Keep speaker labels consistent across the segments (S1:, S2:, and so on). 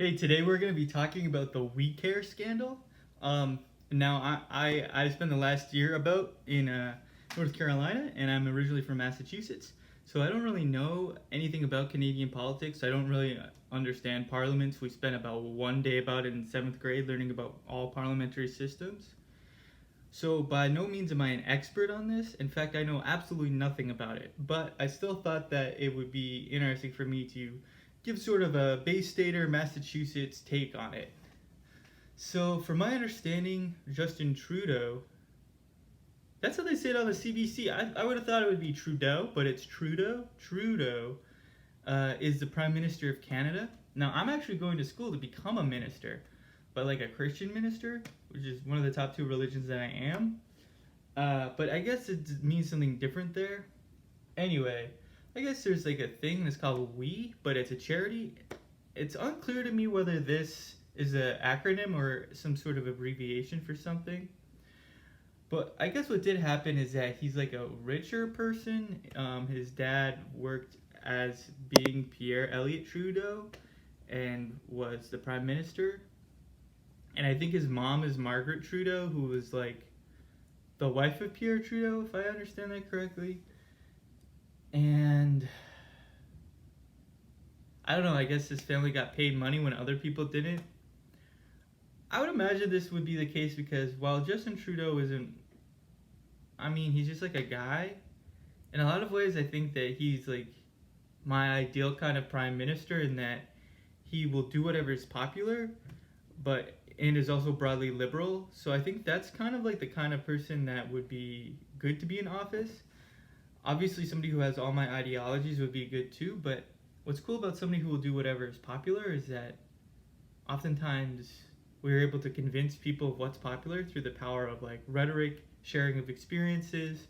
S1: Hey, today we're going to be talking about the WE Scandal. Now, I spent the last year about in North Carolina, and I'm originally from Massachusetts. So I don't really know anything about Canadian politics. I don't really understand parliaments. We spent about one day about it in seventh grade learning about all parliamentary systems. So by no means am I an expert on this. In fact, I know absolutely nothing about it. But I still thought that it would be interesting for me to give sort of a Bay Stater, Massachusetts take on it. So, from my understanding, Justin Trudeau, that's how they say it on the CBC. I would have thought it would be Trudeau, but it's Trudeau. Trudeau is the Prime Minister of Canada. Now, I'm actually going to school to become a minister, but like a Christian minister, which is one of the top two religions that I am. But I guess it means something different there. Anyway, I guess there's like a thing that's called WE, but it's a charity. It's unclear to me whether this is an acronym or some sort of abbreviation for something. But I guess what did happen is that he's like a richer person. His dad worked as being Pierre Elliott Trudeau and was the prime minister. And I think his mom is Margaret Trudeau, who was like the wife of Pierre Trudeau, if I understand that correctly. And I don't know, I guess his family got paid money when other people didn't. I would imagine this would be the case because while Justin Trudeau isn't, I mean, he's just like a guy. In a lot of ways, I think that he's like my ideal kind of prime minister in that he will do whatever is popular, but and is also broadly liberal. So I think that's kind of like the kind of person that would be good to be in office. Obviously, somebody who has all my ideologies would be good too, but what's cool about somebody who will do whatever is popular is that oftentimes we're able to convince people of what's popular through the power of like rhetoric, sharing of experiences,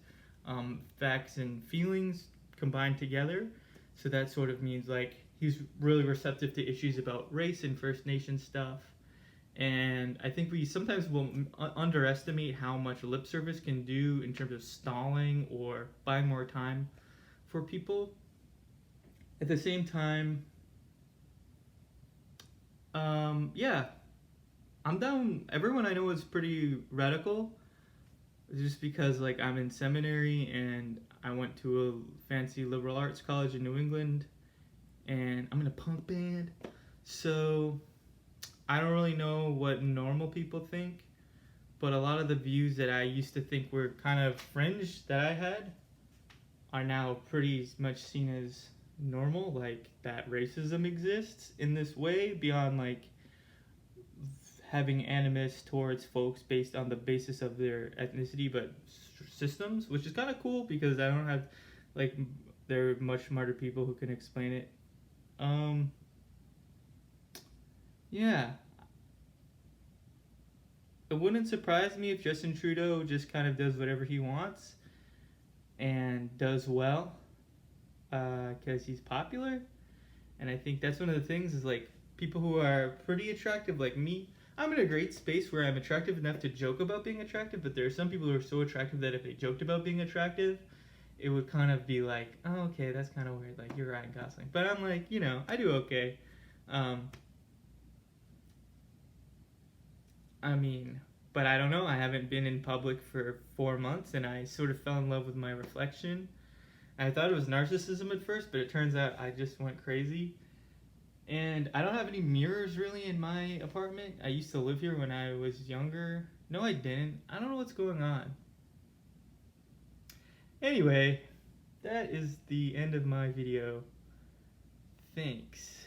S1: facts and feelings combined together. So that sort of means like he's really receptive to issues about race and First Nation stuff. And I think we sometimes will underestimate how much lip service can do in terms of stalling or buying more time for people. At the same time, yeah, I'm down. Everyone I know is pretty radical, just because like I'm in seminary and I went to a fancy liberal arts college in New England, and I'm in a punk band, so I don't really know what normal people think. But a lot of the views that I used to think were kind of fringe that I had are now pretty much seen as normal, like that racism exists in this way beyond like having animus towards folks based on the basis of their ethnicity but systems, which is kind of cool because I don't have like there are much smarter people who can explain it. um yeah, it wouldn't surprise me if Justin Trudeau just kind of does whatever he wants and does well because he's popular. And I think that's one of the things is like people who are pretty attractive, like me. I'm in a great space where I'm attractive enough to joke about being attractive, but there are some people who are so attractive that if they joked about being attractive, it would kind of be like, oh, okay, that's kind of weird. Like, you're Ryan Gosling. But I'm like, I do okay. Um, I mean, but I don't know. I haven't been in public for 4 months, and I sort of fell in love with my reflection. I thought it was narcissism at first, but it turns out I just went crazy. And I don't have any mirrors really in my apartment. I used to live here when I was younger. No, I didn't. I don't know what's going on. Anyway, that is the end of my video. Thanks.